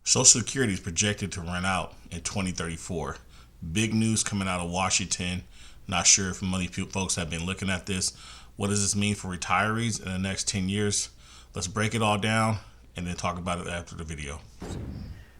Social Security is projected to run out in 2034. Big news coming out of Washington. Not sure if many folks have been looking at this. What does this mean for retirees in the next 10 years? Let's break it all down and then talk about it after the video.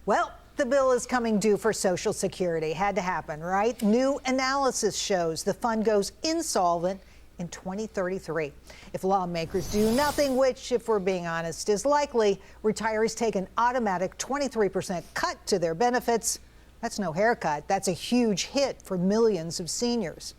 Well, the bill is coming due for Social Security. Had to happen, right? New analysis shows the fund goes insolvent in 2033. If lawmakers do nothing, which, if we're being honest, is likely, retirees take an automatic 23% cut to their benefits. That's no haircut. That's a huge hit for millions of seniors.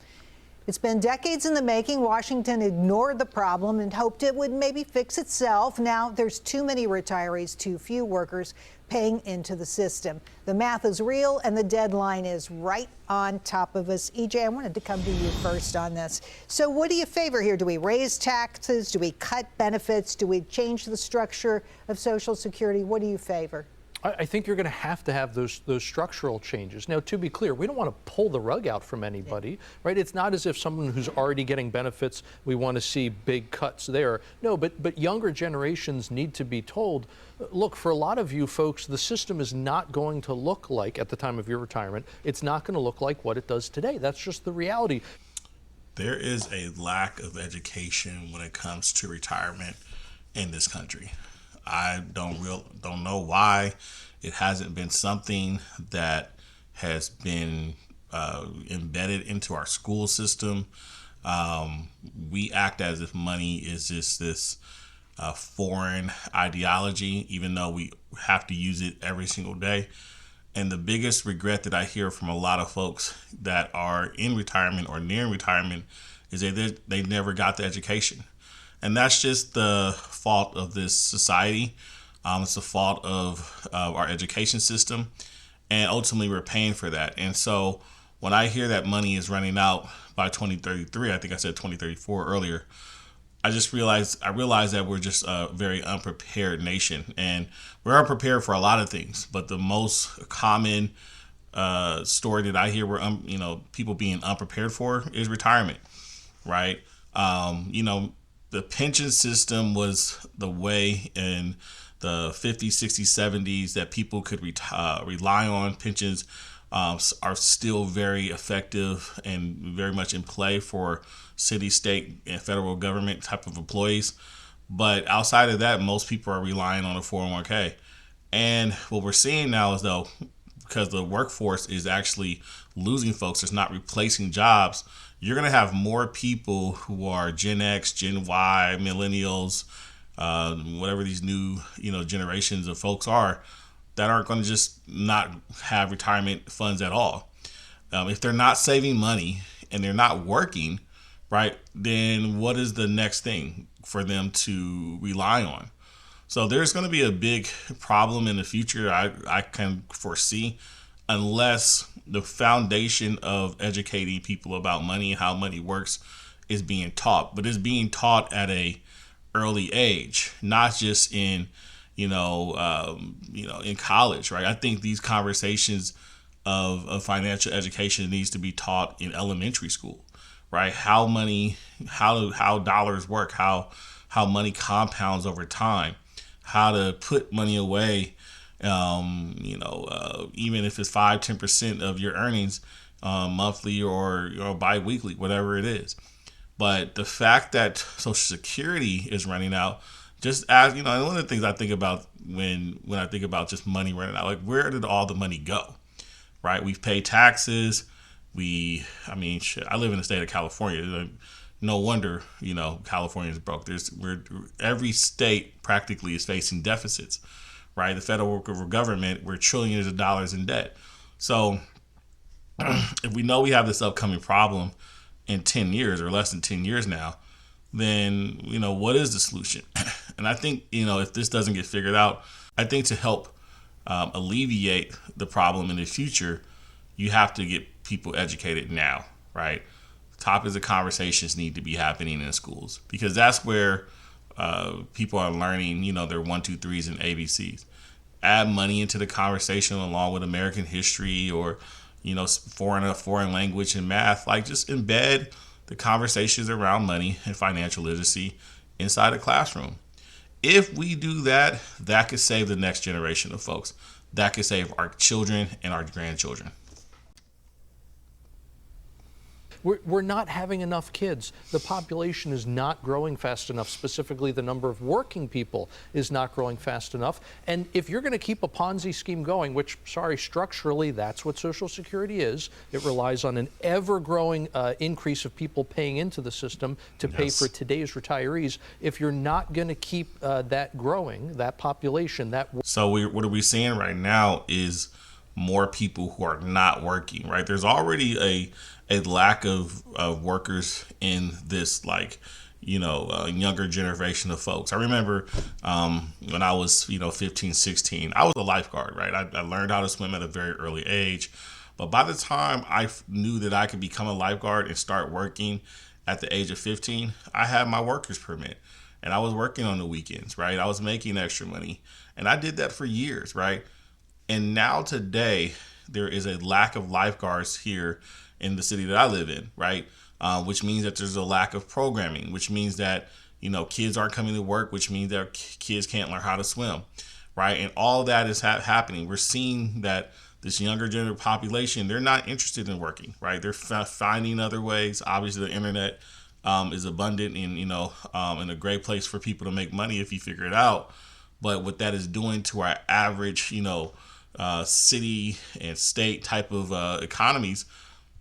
It's been decades in the making. Washington ignored the problem and hoped it would maybe fix itself. Now there's too many retirees, too few workers paying into the system. The math is real and the deadline is right on top of us. EJ, I wanted to come to you first on this. So what do you favor here? Do we raise taxes? Do we cut benefits? Do we change the structure of Social Security? What do you favor? I think you're going to have those structural changes. Now, to be clear, we don't want to pull the rug out from anybody, right? It's not as if someone who's already getting benefits, we want to see big cuts there. No, but younger generations need to be told, look, for a lot of you folks, the system is not going to look like, at the time of your retirement, it's not going to look like what it does today. That's just the reality. There is a lack of education when it comes to retirement in this country. I don't know why it hasn't been something that has been embedded into our school system. We act as if money is just this foreign ideology, even though we have to use it every single day. And the biggest regret that I hear from a lot of folks that are in retirement or near retirement is that they never got the education. And that's just the fault of this society. It's the fault of our education system. And ultimately, we're paying for that. And so when I hear that money is running out by 2033, I think I said 2034 earlier, I realize that we're just a very unprepared nation. And we're unprepared for a lot of things. But the most common story that I hear where people being unprepared for is retirement, right? The pension system was the way in the 50s, 60s, 70s that people could rely on. Pensions are still very effective and very much in play for city, state, and federal government type of employees. But outside of that, most people are relying on a 401k. And what we're seeing now is, though, because the workforce is actually losing folks, it's not replacing jobs, you're going to have more people who are Gen X, Gen Y, millennials, whatever these new, generations of folks are, that aren't going to just not have retirement funds at all. If they're not saving money and they're not working, right, then what is the next thing for them to rely on? So there's going to be a big problem in the future, I can foresee, unless the foundation of educating people about money and how money works is being taught. But it's being taught at a early age, not just in in college, right? I think these conversations of financial education needs to be taught in elementary school, right? How dollars work, how money compounds over time, how to put money away. Even if it's 5-10% of your earnings monthly or bi-weekly, whatever it is. But the fact that Social Security is running out, just as one of the things I think about when I think about just money running out, like, where did all the money go? Right? We've paid taxes. I live in the state of California. No wonder, California is broke. Every state practically is facing deficits. Right, the federal government, we're trillions of dollars in debt. So if we know we have this upcoming problem in 10 years or less than 10 years now, then, what is the solution? And I think, if this doesn't get figured out, I think to help alleviate the problem in the future, you have to get people educated now, right? Topics of conversations need to be happening in schools, because that's where people are learning, their 1, 2, 3s and ABCs. Add money into the conversation along with American history or, foreign language and math. Like, just embed the conversations around money and financial literacy inside the classroom. If we do that, that could save the next generation of folks. That could save our children and our grandchildren. We're not having enough kids. The population is not growing fast enough. Specifically, the number of working people is not growing fast enough. And if you're going to keep a Ponzi scheme going, which, sorry, structurally, that's what Social Security is. It relies on an ever-growing increase of people paying into the system to pay for today's retirees. If you're not going to keep that growing, that population, that... So what are we seeing right now is more people who are not working, right? There's already a lack of workers in this, like, younger generation of folks. I remember when I was, 15, 16, I was a lifeguard, right? I learned how to swim at a very early age. But by the time I knew that I could become a lifeguard and start working at the age of 15, I had my worker's permit. And I was working on the weekends, right? I was making extra money. And I did that for years, right? And now today, there is a lack of lifeguards here in the city that I live in, right? Which means that there's a lack of programming, which means that, kids aren't coming to work, which means that kids can't learn how to swim, right? And all that is happening. We're seeing that this younger gender population, they're not interested in working, right? They're finding other ways. Obviously, the internet is abundant and a great place for people to make money if you figure it out. But what that is doing to our average, city and state type of economies,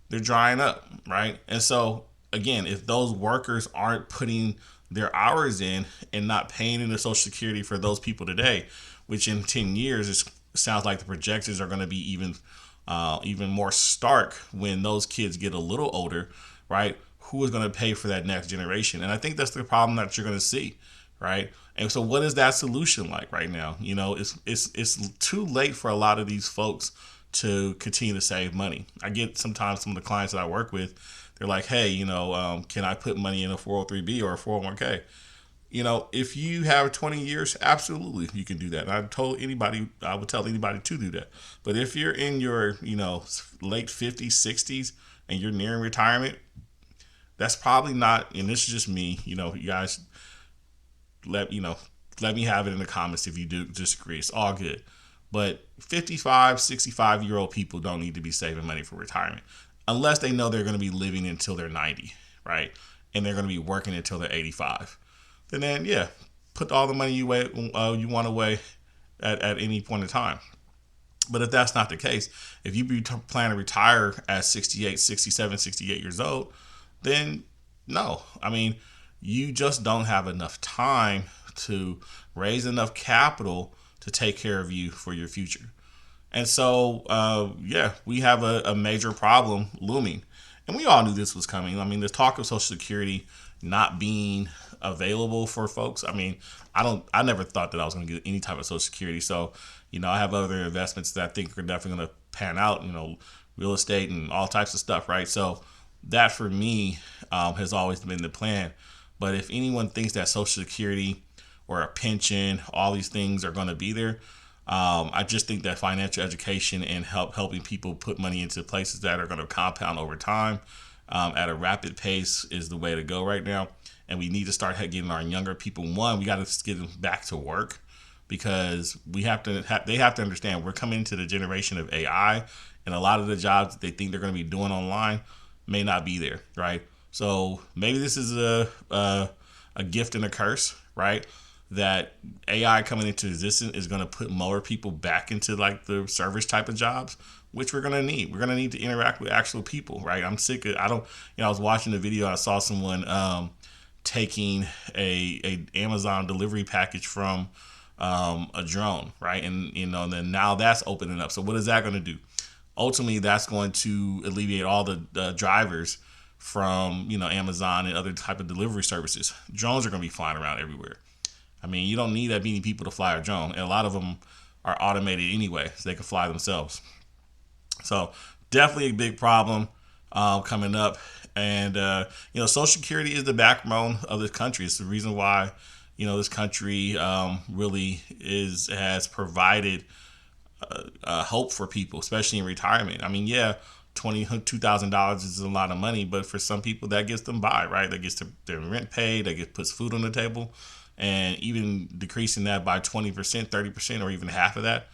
they're drying up, right? And so, again, if those workers aren't putting their hours in and not paying into Social Security for those people today, which in 10 years, it sounds like the projections are going to be even more stark when those kids get a little older, right? Who is going to pay for that next generation? And I think that's the problem that you're going to see, right? And so what is that solution like right now? It's too late for a lot of these folks to continue to save money. I get sometimes some of the clients that I work with, they're like, hey, can I put money in a 403B or a 401k? If you have 20 years, absolutely, you can do that. And I would tell anybody to do that. But if you're in your, late 50s, 60s, and you're nearing retirement, that's probably not, and this is just me, you guys, let me have it in the comments if you do disagree. It's all good. But 55, 65-year-old people don't need to be saving money for retirement unless they know they're going to be living until they're 90, right? And they're going to be working until they're 85. Then yeah, put all the money you want away at any point in time. But if that's not the case, if you plan to retire at 68, 67, 68 years old, then no. I mean, you just don't have enough time to raise enough capital to take care of you for your future. And so, we have a major problem looming. And we all knew this was coming. I mean, the talk of Social Security not being available for folks. I mean, I never thought that I was going to get any type of Social Security. So, I have other investments that I think are definitely going to pan out, real estate and all types of stuff, right? So that for me has always been the plan. But if anyone thinks that Social Security or a pension, all these things are going to be there, I just think that financial education and helping people put money into places that are going to compound over time at a rapid pace is the way to go right now. And we need to start getting our younger people. One, we got to get them back to work because they have to understand we're coming into the generation of AI, and a lot of the jobs that they think they're going to be doing online may not be there, right? So maybe this is a gift and a curse, right? That AI coming into existence is going to put more people back into like the service type of jobs, which we're going to need. We're going to need to interact with actual people, right? I'm sick of, I was watching the video. I saw someone taking a Amazon delivery package from a drone, right? And, then now that's opening up. So what is that going to do? Ultimately, that's going to alleviate all the drivers from, Amazon and other type of delivery services. Drones are going to be flying around everywhere. I mean, you don't need that many people to fly a drone. And a lot of them are automated anyway, so they can fly themselves. So definitely a big problem coming up. And, Social Security is the backbone of this country. It's the reason why, this country really has provided hope for people, especially in retirement. I mean, yeah, $22,000 is a lot of money, but for some people that gets them by, right? That gets their rent paid, that puts food on the table. and even decreasing that by 20%, 30%, or even half of that,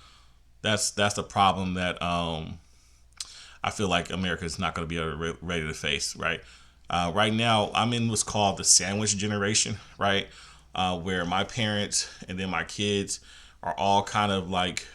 that's the problem that I feel like America is not going to be ready to face, right? Right now, I'm in what's called the sandwich generation, right? Where my parents and then my kids are all kind of like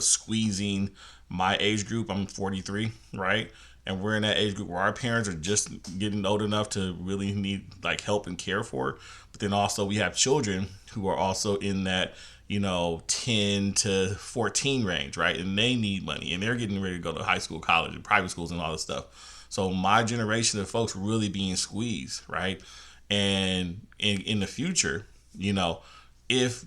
squeezing my age group. I'm 43, right? And we're in that age group where our parents are just getting old enough to really need like help and care for. But then also we have children who are also in that, 10 to 14 range, right? And they need money and they're getting ready to go to high school, college, and private schools and all this stuff. So my generation of folks really being squeezed, right? And in the future, if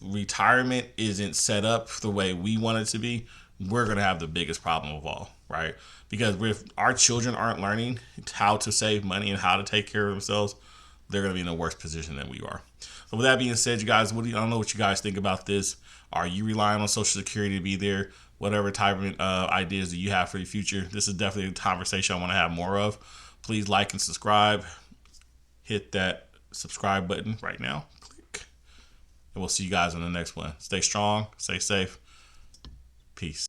retirement isn't set up the way we want it to be, we're gonna have the biggest problem of all, right? Because if our children aren't learning how to save money and how to take care of themselves, they're gonna be in a worse position than we are. So with that being said, you guys, I don't know what you guys think about this. Are you relying on Social Security to be there? Whatever retirement ideas that you have for your future, this is definitely a conversation I want to have more of. Please like and subscribe. Hit that subscribe button right now. Click. And we'll see you guys on the next one. Stay strong. Stay safe. Peace.